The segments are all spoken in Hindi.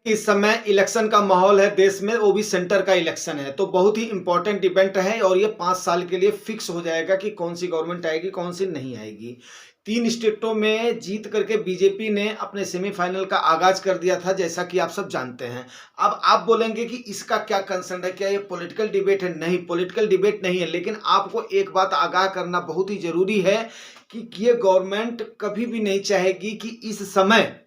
इस समय इलेक्शन का माहौल है देश में, वो भी सेंटर का इलेक्शन है, तो बहुत ही इंपॉर्टेंट इवेंट है और ये 5 साल के लिए फिक्स हो जाएगा कि कौन सी गवर्नमेंट आएगी, कौन सी नहीं आएगी। 3 स्टेटों में जीत करके बीजेपी ने अपने सेमीफाइनल का आगाज कर दिया था, जैसा कि आप सब जानते हैं। अब आप बोलेंगे कि इसका क्या कंसर्न है, क्या ये पॉलिटिकल डिबेट है? नहीं, पॉलिटिकल डिबेट नहीं है, लेकिन आपको एक बात आगाह करना बहुत ही जरूरी है कि ये गवर्नमेंट कभी भी नहीं चाहेगी कि इस समय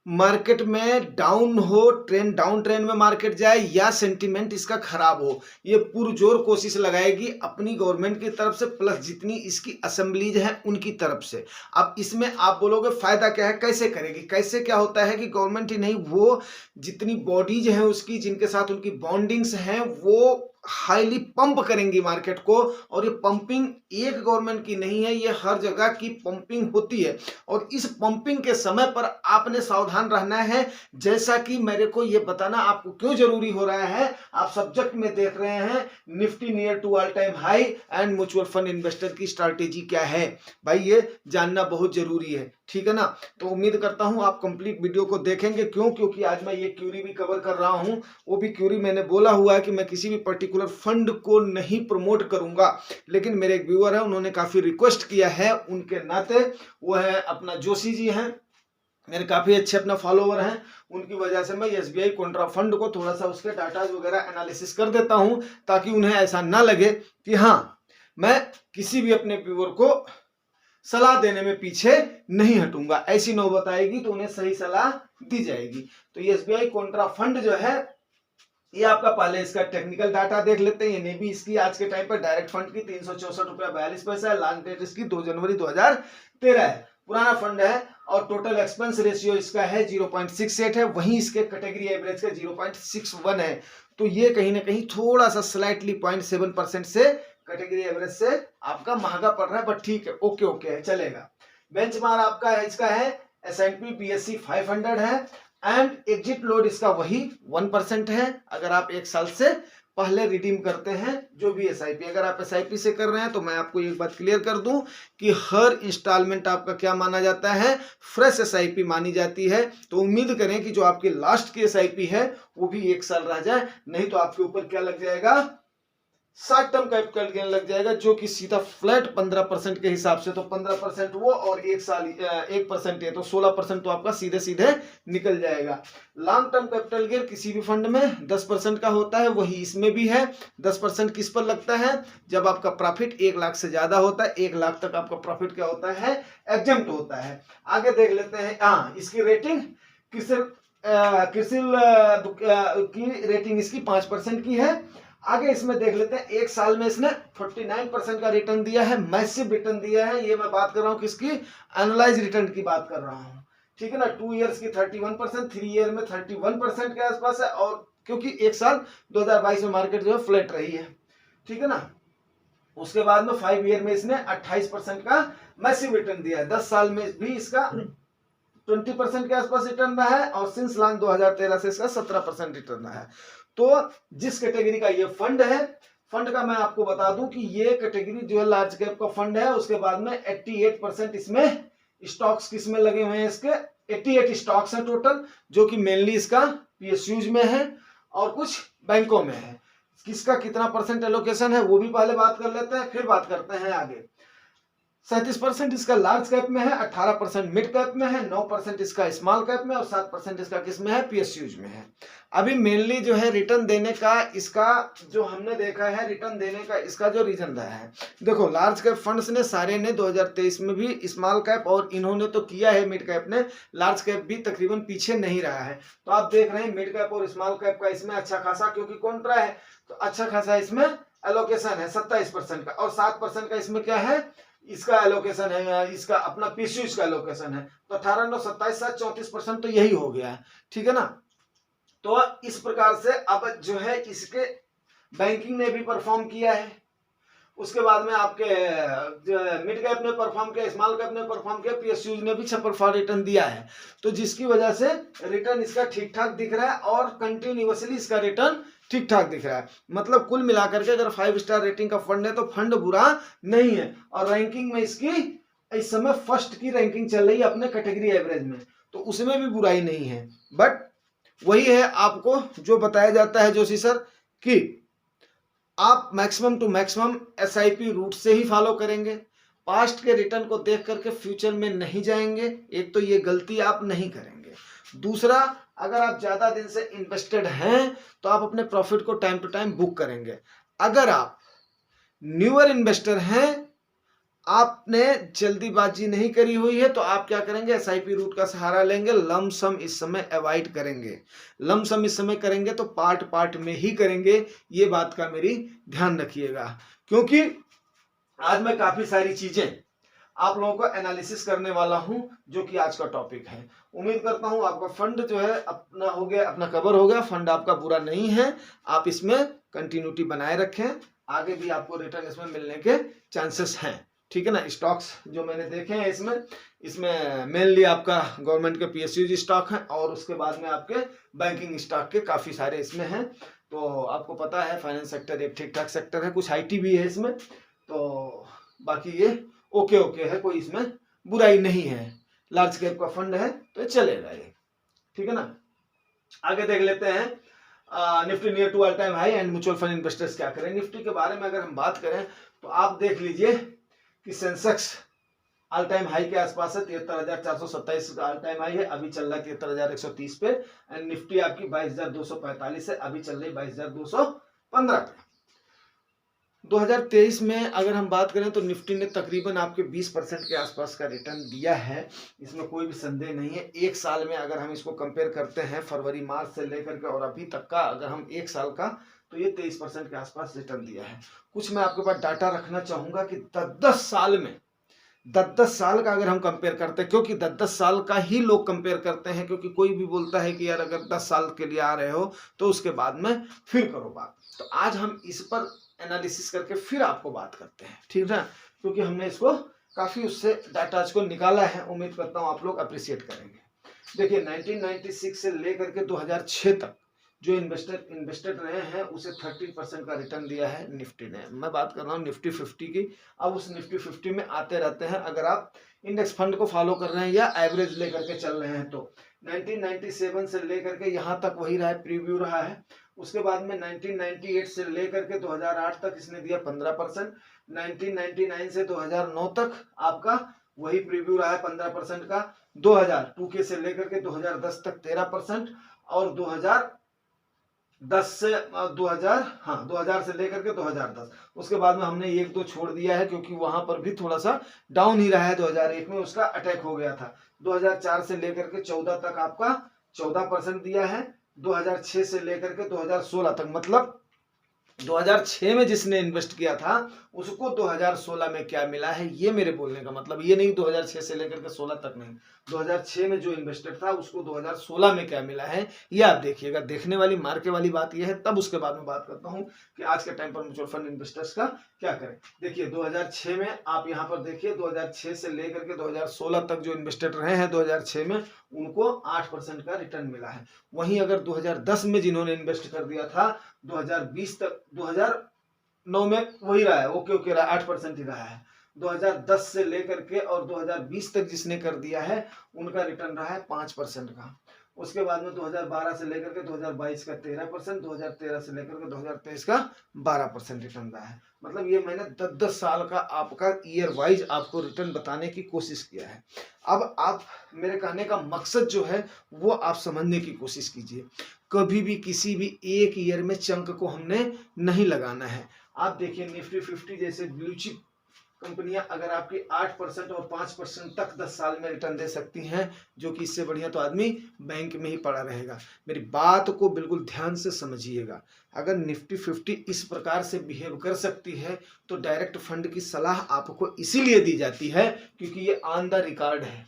मार्केट में डाउन हो, ट्रेंड डाउन ट्रेंड में मार्केट जाए या सेंटीमेंट इसका खराब हो। ये पुरजोर कोशिश लगाएगी अपनी गवर्नमेंट की तरफ से, प्लस जितनी इसकी असेंबलीज हैं उनकी तरफ से। अब इसमें आप बोलोगे फायदा क्या है, कैसे करेगी? कैसे क्या होता है कि गवर्नमेंट ही नहीं, वो जितनी बॉडीज हैं उसकी, जिनके साथ उनकी बॉन्डिंग्स हैं, वो हाईली पंप करेंगी मार्केट को। और ये पंपिंग एक गवर्नमेंट की नहीं है, ये हर जगह की पंपिंग होती है। और इस पंपिंग के समय पर आपने सावधान रहना है। जैसा कि मेरे को ये बताना आपको क्यों जरूरी हो रहा है, आप सब्जेक्ट में देख रहे हैं Nifty near to all time high and mutual fund investor की स्ट्रैटेजी क्या है, भाई ये जानना बहुत जरूरी है, ठीक है ना। तो उम्मीद करता हूं आप कंप्लीट वीडियो को देखेंगे। क्योंकि आज मैं ये क्यूरी भी कवर कर रहा हूं। वो भी क्यूरी मैंने बोला हुआ है कि मैं किसी भी पर्टिकुलर फंड को नहीं प्रमोट करूंगा, लेकिन मेरे एक व्यूअर है, उन्होंने काफी रिक्वेस्ट किया है, उनके नाते वो है अपना जोशी जी हैं, मेरे काफी अच्छे अपना फॉलोवर हैं, उनकी वजह से मैं एसबीआई कॉन्ट्रा फंड को थोड़ा सा उसके डाटा वगैरह एनालिसिस कर देता हूं, ताकि उन्हें ऐसा ना लगे कि हाँ मैं किसी भी अपने व्यूअर को सलाह देने में पीछे नहीं हटूंगा। ऐसी नौबत आएगी तो उन्हें सही सलाह दी जाएगी। तो ये एसबीआई कॉन्ट्रा फंड जो है, ये आपका पहले इसका टेक्निकल डाटा देख लेते हैं। ये नेबी इसकी आज के टाइम पर डायरेक्ट फंड की 364 रुपया 42 पैसा है। लास्ट डेट इसकी 2 जनवरी 2013 है। पुराना फंड है और टोटल एक्सपेंस रेशियो इसका है 0.68 है। वहीं इसके कैटेगरी एवरेज का 0.61 है। तो ये कहीं ना कहीं थोड़ा सा स्लाइटली 0.7% से कैटेगरी एवरेज से आपका महंगा पड़ रहा है, बट ठीक है, ओके ओके है, चलेगा। बेंचमार्क आपका है, इसका है S&P BSE 500 है एंड एग्जिट लोड इसका वही 1% है। अगर आप 1 साल से पहले रिडीम करते हैं जो भी एसआईपी, अगर आप एसआईपी से कर रहे हैं तो मैं आपको एक बात क्लियर कर दूं कि हर इंस्टॉलमेंट आपका क्या माना जाता है, फ्रेश एसआईपी मानी जाती है। तो उम्मीद करें कि जो आपकी लास्ट की एसआईपी है वो भी 1 साल रह जाए, नहीं तो आपके ऊपर क्या लग जाएगा, शॉर्ट टर्म कैपिटल गेन लग जाएगा, जो कि सीधा फ्लैट 15% के हिसाब से। तो 15% वो और 1 साल 1% है, तो 16% तो आपका सीधे सीधे निकल जाएगा। लॉन्ग टर्म कैपिटल गेन किसी भी फंड में 10% का होता है, वही इसमें भी है। 10% किस पर लगता है, जब आपका प्रॉफिट 1 लाख से ज्यादा होता है। 1 लाख तक आपका प्रॉफिट क्या होता है, एग्जम्प्ट होता है। आगे देख लेते हैं, इसकी रेटिंग क्रिसिल की रेटिंग इसकी 5% की है। आगे इसमें देख लेते हैं, 1 साल में इसने 49% का रिटर्न दिया है, मैसिव रिटर्न दिया है। ये मैं बात कर रहा हूं किसकी, एनुअलाइज रिटर्न की बात कर रहा हूं, ठीक है ना। 2 इयर्स की 31%, 3 ईयर में 31% के आसपास है। और क्योंकि 1 साल 2022 में मार्केट जो है फ्लैट रही है, ठीक है ना। उसके बाद में 5 ईयर में इसने 28% का मैसिव रिटर्न दिया है। 10 साल में भी इसका 20% के आसपास रिटर्न रहा है और सिंस लॉन्च 2013 से इसका 17% रिटर्न रहा है। तो जिस कैटेगरी का ये फंड है, फंड का मैं आपको बता दूं कि ये कैटेगरी जो है लार्ज कैप का फंड है। उसके बाद में 88% इसमें स्टॉक्स किसमें लगे हुए हैं, इसके 88 स्टॉक्स हैं टोटल, जो कि मेनली इसका पीएसयूज में है और कुछ बैंकों में है। किसका कितना परसेंट एलोकेशन है वो भी पहले बात कर लेते हैं, फिर बात करते हैं आगे। 37% इसका लार्ज कैप में है, 18% मिड कैप में है, 9% इसका स्मॉल कैप में और 7% इसका किस में है, पीएसयूज में है। अभी मेनली जो है रिटर्न देने का इसका जो हमने देखा है, रिटर्न देने का इसका जो रीजन रहा है, देखो लार्ज कैप फंड्स ने सारे ने 2023 में भी स्मॉल कैप और इन्होंने तो किया है, मिड कैप ने, लार्ज कैप भी तकरीबन पीछे नहीं रहा है। तो आप देख रहे हैं मिड कैप और स्मॉल कैप का इसमें अच्छा खासा, क्योंकि कॉन्ट्रा है तो अच्छा खासा इसमें एलोकेशन है 27% का, और 7% का इसमें क्या है, इसका एलोकेशन है, इसका अपना पीएसयू इसका एलोकेशन है। तो 18 9 27 7 34% तो यही हो गया है, ठीक है ना। तो इस प्रकार से अब जो है इसके बैंकिंग ने भी परफॉर्म किया है। उसके बाद में आपके मिड कैप ने परफॉर्म किया, स्मॉल कैप ने परफॉर्म किया, पीएसयूज ने भी 6% रिटर्न दिया है। तो जिसकी वजह से रिटर्न इसका ठीक ठाक दिख रहा है और कंटिन्यूअसली इसका रिटर्न ठीक ठाक दिख रहा है। मतलब कुल मिलाकर के अगर 5 स्टार रेटिंग का फंड है तो फंड बुरा नहीं है। और रैंकिंग में इसकी इस समय फर्स्ट की रैंकिंग चल रही है अपने कैटेगरी एवरेज में, तो उसमें भी बुराई नहीं है। बट वही है आपको जो बताया जाता है जोशी सर कि आप maximum to maximum SIP route से ही फॉलो करेंगे, पास्ट के रिटर्न को देख करके फ्यूचर में नहीं जाएंगे। एक तो ये गलती आप नहीं करेंगे। दूसरा, अगर आप ज्यादा दिन से इन्वेस्टेड हैं तो आप अपने प्रॉफिट को टाइम टू टाइम बुक करेंगे। अगर आप न्यूअर इन्वेस्टर हैं, आपने जल्दीबाजी नहीं करी हुई है, तो आप क्या करेंगे, एसआईपी रूट का सहारा लेंगे। लमसम इस समय अवॉइड करेंगे। लमसम इस समय करेंगे तो पार्ट पार्ट में ही करेंगे, ये बात का मेरी ध्यान रखिएगा। क्योंकि आज मैं काफी सारी चीजें आप लोगों को एनालिसिस करने वाला हूं, जो कि आज का टॉपिक है। उम्मीद करता हूं आपका फंड जो है अपना हो गया, अपना कवर हो गया। फंड आपका बुरा नहीं है, आप इसमें कंटिन्यूटी बनाए रखें, आगे भी आपको रिटर्न इसमें मिलने के चांसेस हैं। ठीक है ना। स्टॉक्स जो मैंने देखे हैं इसमें मेनली आपका गवर्नमेंट के पीएसयू स्टॉक है, और उसके बाद में आपके बैंकिंग स्टॉक के काफी सारे इसमें हैं। तो आपको पता है फाइनेंस सेक्टर एक ठीक ठाक सेक्टर है, कुछ आईटी भी है इसमें। तो बाकी ये ओके है, कोई इसमें बुराई नहीं है। लार्ज कैप का फंड है तो चलेगा ये। ठीक है ना। आगे देख लेते हैं Nifty near to all time high and mutual fund investors क्या करें। निफ्टी के बारे में अगर हम बात करें तो आप देख लीजिए कि सेंसेक्स ऑल टाइम हाई के आसपास है, 73,427 का ऑल टाइम हाई है, अभी चल रहा है 73,130 पे। एंड निफ्टी आपकी 22,245 है, अभी चल रही 22,215 पे। 2023 में अगर हम बात करें तो निफ्टी ने तकरीबन आपके 20% के आसपास का रिटर्न दिया है, इसमें कोई भी संदेह नहीं है। एक साल में अगर हम इसको कंपेयर करते हैं फरवरी मार्च से लेकर के और अभी तक का, अगर हम एक साल का, तो ये 23% के आसपास रिटर्न दिया है। कुछ मैं आपके पास डाटा रखना चाहूंगा कि 10-10 साल में 10-10 साल का अगर हम कंपेयर करते हैं, क्योंकि 10-10 साल का ही लोग कंपेयर करते हैं, क्योंकि कोई भी बोलता है कि यार अगर 10 साल के लिए आ रहे हो तो उसके बाद में फिर करो बात। तो आज हम इस पर एनालिसिस करके फिर आपको बात करते हैं। ठीक है, क्योंकि हमने इसको काफी उससे डाटा को निकाला है। उम्मीद करता हूं आप लोग अप्रिशिएट करेंगे। देखिए 1996 से लेकर के 2006 तक जो इन्वेस्टेड रहे हैं उसे 13% का रिटर्न दिया है निफ्टी ने। मैं बात कर रहा हूँ निफ्टी 50 की। अब उस निफ्टी 50 में आते रहते हैं, अगर आप इंडेक्स फंड को फॉलो कर रहे हैं या एवरेज लेकर के चल रहे हैं तो 1997 से लेकर के यहाँ तक वही रहा है, प्रीव्यू रहा है। उसके बाद में 1998 से लेकर के 2008 तक इसने दिया 15%। 1999 से 2009 तक आपका वही प्रीव्यू रहा है 15% का। 2002 से लेकर के 2010 तक 13%, और 2010 से 2000 से लेकर के 2010, उसके बाद में हमने एक दो छोड़ दिया है, क्योंकि वहां पर भी थोड़ा सा डाउन ही रहा है। 2001 में उसका अटैक हो गया था। 2004 से लेकर के 14 तक आपका 14% दिया है। 2006 से लेकर के 2016 तक, मतलब 2006 में जिसने इन्वेस्ट किया था उसको 2016 में क्या मिला है, ये मेरे बोलने का मतलब ये नहीं 2006 से लेकर के 16 तक नहीं, 2006 में जो इन्वेस्टेड था उसको 2016 में क्या मिला है, ये आप देखिएगा। देखने वाली मार्के वाली बात ये है। तब उसके बाद में बात करता हूं कि आज के टाइम पर म्यूचुअल फंड इन्वेस्टर्स का क्या करें। देखिए 2006 में आप यहाँ पर देखिए 2006 से लेकर के 2016 तक जो इन्वेस्टेड रहे हैं 2006 में, उनको 8% का रिटर्न मिला है। वहीं अगर 2010 में जिन्होंने इन्वेस्ट कर दिया था 2020 तक, 2009 में वही रहा है, ओके रहा है, 8% ही रहा है। 2010 से लेकर के और 2020 तक जिसने कर दिया है उनका रिटर्न रहा है 5% का। उसके बाद में 2012 से लेकर के 2022 का 13%, 2013 से लेकर के 2023 का 12% रिटर्न रहा है। मतलब ये मैंने 10-10 साल का आपका ईयर वाइज आपको रिटर्न बताने की कोशिश किया है। अब आप, मेरे कहने का मकसद जो है वो आप समझने की कोशिश कीजिए। कभी भी किसी भी एक ईयर में चंक को हमने नहीं लगाना है। आप देखिए निफ्टी 50 जैसे ब्लू चिप कंपनियां अगर आपकी 8% और 5% तक 10 साल में रिटर्न दे सकती हैं, जो कि इससे बढ़िया तो आदमी बैंक में ही पड़ा रहेगा। मेरी बात को बिल्कुल ध्यान से समझिएगा। अगर निफ्टी 50 इस प्रकार से बिहेव कर सकती है तो डायरेक्ट फंड की सलाह आपको इसीलिए दी जाती है क्योंकि ये ऑन द रिकॉर्ड है,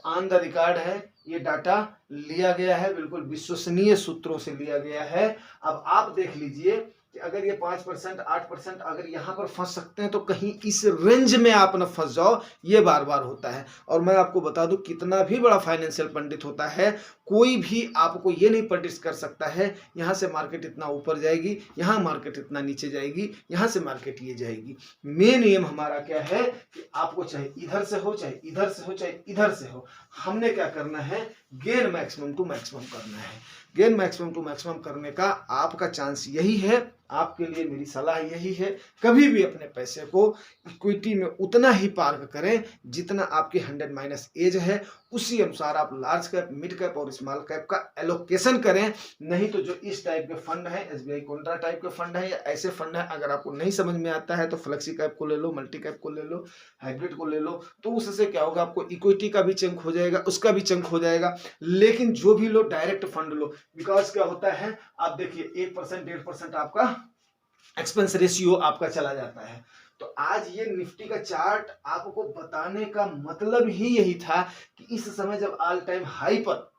ऑन द रिकॉर्ड है। ये डाटा लिया गया है, बिल्कुल विश्वसनीय सूत्रों से लिया गया है। अब आप देख लीजिए कि अगर ये 5%, 8% अगर यहाँ पर फंस सकते हैं तो कहीं इस रेंज में आप न फंस जाओ, ये बार बार होता है। और मैं आपको बता दूं, कितना भी बड़ा फाइनेंशियल पंडित होता है, कोई भी आपको ये नहीं प्रेडिक्ट कर सकता है यहाँ से मार्केट इतना ऊपर जाएगी, यहाँ मार्केट इतना नीचे जाएगी, यहाँ से मार्केट ये जाएगी। मेन एम हमारा क्या है कि आपको चाहे इधर से हो, चाहे इधर से हो, चाहे इधर से हो, हमने क्या करना है, गेन मैक्सिमम टू मैक्सिमम करना है। गेन मैक्सिमम टू मैक्सिमम करने का आपका चांस यही है। आपके लिए मेरी सलाह यही है, कभी भी अपने पैसे को इक्विटी में उतना ही पार्क करें जितना आपकी 100 माइनस एज है, उसी अनुसार आप लार्ज कैप, मिड कैप और स्मॉल कैप का एलोकेशन करें। नहीं तो जो इस टाइप के फंड है, एसबीआई कोंट्रा टाइप के फंड है या ऐसे फंड है, अगर आपको नहीं समझ में आता है तो फ्लेक्सी कैप को ले लो, मल्टी कैप को ले लो, हाइब्रिड को ले लो, तो उससे क्या होगा, आपको इक्विटी का भी चंक हो जाएगा, उसका भी चंक हो जाएगा। लेकिन जो भी लो डायरेक्ट फंड लो, बिकॉज क्या होता है, आप देखिए 1% 1.5% आपका एक्सपेंस रेशियो आपका चला जाता है। तो आज ये निफ्टी का चार्ट आपको बताने का मतलब ही यही था कि इस समय जब ऑल टाइम हाई पर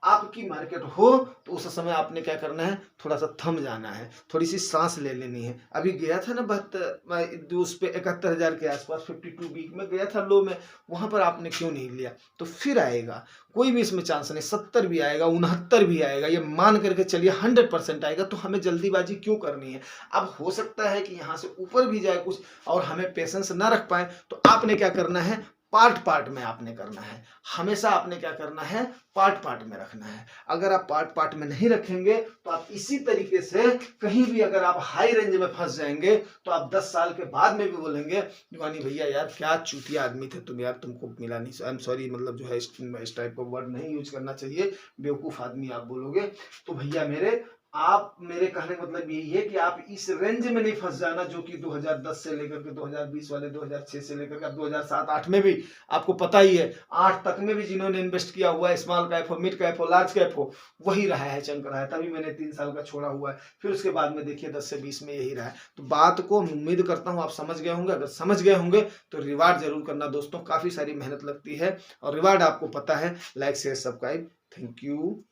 आपकी मार्केट हो तो उस समय आपने क्या करना है, थोड़ा सा थम जाना है, थोड़ी सी सांस ले लेनी है। अभी गया था ना 72 उस पे 71,000 के आसपास 52 वीक में गया था लो में, वहां पर आपने क्यों नहीं लिया? तो फिर आएगा, कोई भी इसमें चांस नहीं, 70 भी आएगा, 69 भी आएगा, ये मान करके चलिए 100% आएगा। तो हमें जल्दीबाजी क्यों करनी है? अब हो सकता है कि यहाँ से ऊपर भी जाए कुछ और हमें पेशेंस ना रख पाए, तो आपने क्या करना है, पार्ट पार्ट में आपने करना है। हमेशा आपने क्या करना है, पार्ट पार्ट में रखना है। अगर आप पार्ट पार्ट में नहीं रखेंगे तो आप इसी तरीके से कहीं भी अगर आप हाई रेंज में फंस जाएंगे तो आप 10 साल के बाद में भी बोलेंगे दीवानी भैया यार क्या चूतिया आदमी थे तुम यार, तुमको मिला नहीं। आई एम सॉरी, मतलब जो है इस टाइप का वर्ड नहीं यूज करना चाहिए, बेवकूफ आदमी आप बोलोगे। तो भैया मेरे, आप मेरे कहने का मतलब यही है कि आप इस रेंज में नहीं फंस जाना जो कि 2010 से लेकर के 2020 वाले, 2006 से लेकर के 2007-8 में भी आपको पता ही है, 8 तक में भी जिन्होंने इन्वेस्ट किया हुआ है, स्मॉल कैप हो, मिड कैप हो, लार्ज कैप हो, वही रहा है, चंक रहा है। तभी मैंने 3 साल का छोड़ा हुआ है, फिर उसके बाद में देखिए 10 से 20 में यही रहा है। तो बात को उम्मीद करता हूँ आप समझ गए होंगे। अगर समझ गए होंगे तो रिवार्ड जरूर करना दोस्तों, काफी सारी मेहनत लगती है और रिवार्ड आपको पता है, like share subscribe. Thank you.